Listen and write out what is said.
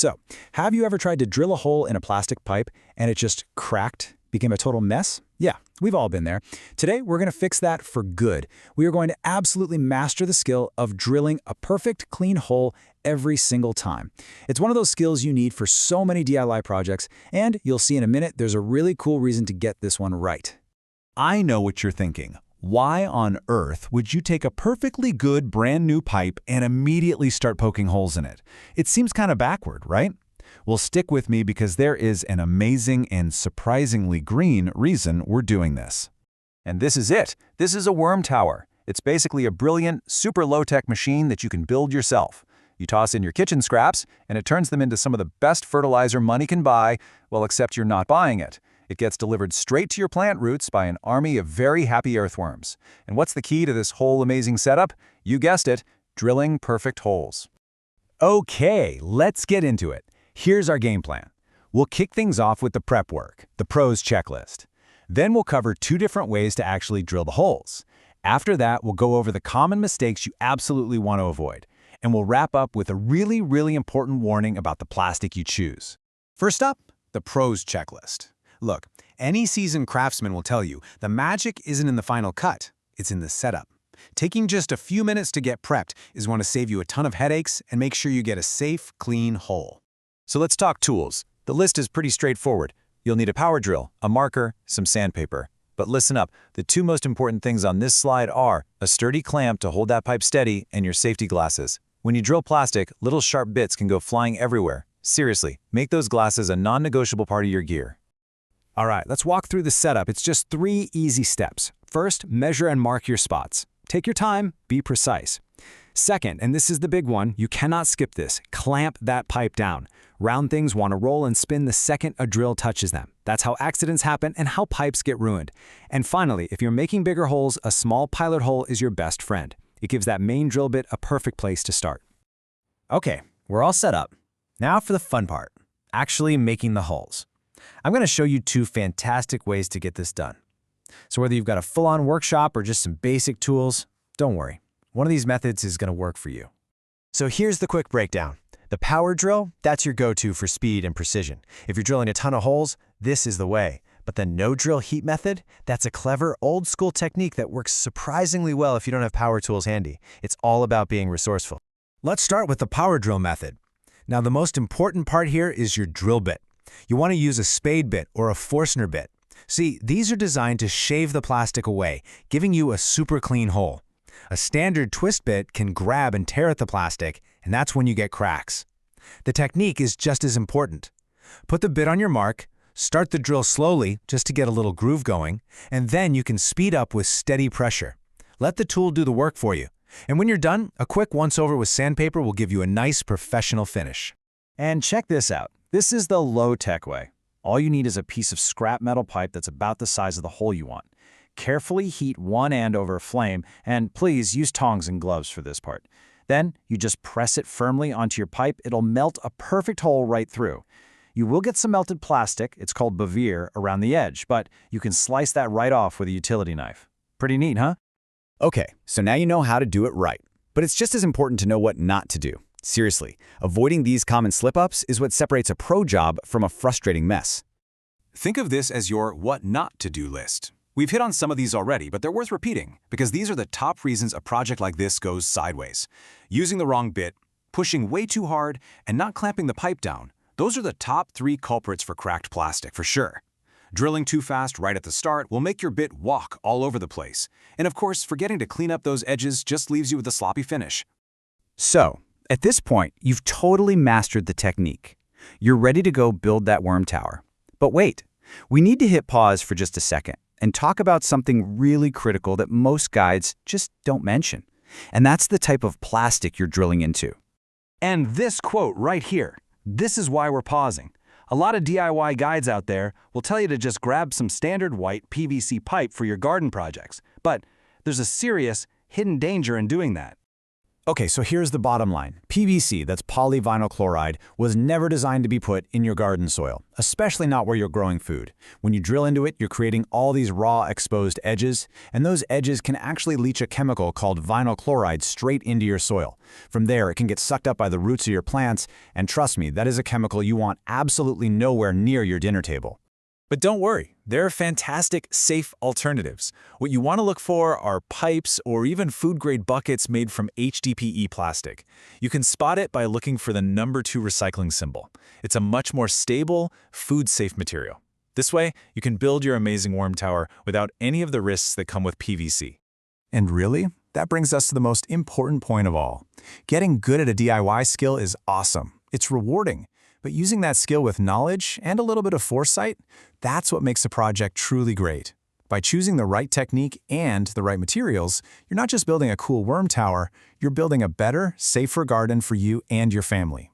So, have you ever tried to drill a hole in a plastic pipe and it just cracked, became a total mess? Yeah, we've all been there. Today, we're going to fix that for good. We are going to absolutely master the skill of drilling a perfect, clean hole every single time. It's one of those skills you need for so many DIY projects, and you'll see in a minute there's a really cool reason to get this one right. I know what you're thinking. Why on earth would you take a perfectly good brand new pipe and immediately start poking holes in it? It seems kind of backward, right? Well, stick with me because there is an amazing and surprisingly green reason we're doing this. And this is it. This is a worm tower. It's basically a brilliant, super low-tech machine that you can build yourself. You toss in your kitchen scraps, and it turns them into some of the best fertilizer money can buy, well, except you're not buying it. It gets delivered straight to your plant roots by an army of very happy earthworms. And what's the key to this whole amazing setup? You guessed it, drilling perfect holes. Okay, let's get into it. Here's our game plan. We'll kick things off with the prep work, the pros checklist. Then we'll cover 2 different ways to actually drill the holes. After that, we'll go over the common mistakes you absolutely want to avoid. And we'll wrap up with a really important warning about the plastic you choose. First up, the pros checklist. Look, any seasoned craftsman will tell you the magic isn't in the final cut, it's in the setup. Taking just a few minutes to get prepped is going to save you a ton of headaches and make sure you get a safe, clean hole. So let's talk tools. The list is pretty straightforward. You'll need a power drill, a marker, some sandpaper. But listen up, the 2 most important things on this slide are a sturdy clamp to hold that pipe steady and your safety glasses. When you drill plastic, little sharp bits can go flying everywhere. Seriously, make those glasses a non-negotiable part of your gear. All right, let's walk through the setup. It's just 3 easy steps. First, measure and mark your spots. Take your time, be precise. Second, and this is the big one, you cannot skip this, clamp that pipe down. Round things want to roll and spin the second a drill touches them. That's how accidents happen and how pipes get ruined. And finally, if you're making bigger holes, a small pilot hole is your best friend. It gives that main drill bit a perfect place to start. Okay, we're all set up. Now for the fun part, actually making the holes. I'm going to show you 2 fantastic ways to get this done. So whether you've got a full-on workshop or just some basic tools, don't worry. One of these methods is going to work for you. So here's the quick breakdown. The power drill, that's your go-to for speed and precision. If you're drilling a ton of holes, this is the way. But the no-drill heat method, that's a clever, old-school technique that works surprisingly well if you don't have power tools handy. It's all about being resourceful. Let's start with the power drill method. Now, the most important part here is your drill bit. You want to use a spade bit or a Forstner bit. See, these are designed to shave the plastic away, giving you a super clean hole. A standard twist bit can grab and tear at the plastic, and that's when you get cracks. The technique is just as important. Put the bit on your mark, start the drill slowly just to get a little groove going, and then you can speed up with steady pressure. Let the tool do the work for you. And when you're done, a quick once-over with sandpaper will give you a nice professional finish. And check this out. This is the low-tech way. All you need is a piece of scrap metal pipe that's about the size of the hole you want. Carefully heat one end over a flame, and please use tongs and gloves for this part. Then you just press it firmly onto your pipe. It'll melt a perfect hole right through. You will get some melted plastic, it's called bevier, around the edge, but you can slice that right off with a utility knife. Pretty neat, huh? Okay, so now you know how to do it right. But it's just as important to know what not to do. Seriously, avoiding these common slip-ups is what separates a pro job from a frustrating mess. Think of this as your what not to do list. We've hit on some of these already, but they're worth repeating because these are the top reasons a project like this goes sideways. Using the wrong bit, pushing way too hard, and not clamping the pipe down. Those are the top 3 culprits for cracked plastic, for sure. Drilling too fast right at the start will make your bit walk all over the place. And of course, forgetting to clean up those edges just leaves you with a sloppy finish. So, at this point, you've totally mastered the technique. You're ready to go build that worm tower. But wait, we need to hit pause for just a second and talk about something really critical that most guides just don't mention. And that's the type of plastic you're drilling into. And this quote right here, this is why we're pausing. A lot of DIY guides out there will tell you to just grab some standard white PVC pipe for your garden projects. But there's a serious, hidden danger in doing that. Okay, so here's the bottom line. PVC, that's polyvinyl chloride, was never designed to be put in your garden soil, especially not where you're growing food. When you drill into it, you're creating all these raw, exposed edges, and those edges can actually leach a chemical called vinyl chloride straight into your soil. From there, it can get sucked up by the roots of your plants, and trust me, that is a chemical you want absolutely nowhere near your dinner table. But don't worry, there are fantastic, safe alternatives. What you want to look for are pipes or even food-grade buckets made from HDPE plastic. You can spot it by looking for the number 2 recycling symbol. It's a much more stable, food-safe material. This way, you can build your amazing worm tower without any of the risks that come with PVC. And really, that brings us to the most important point of all. Getting good at a DIY skill is awesome. It's rewarding. But using that skill with knowledge and a little bit of foresight, that's what makes a project truly great. By choosing the right technique and the right materials, you're not just building a cool worm tower, you're building a better, safer garden for you and your family.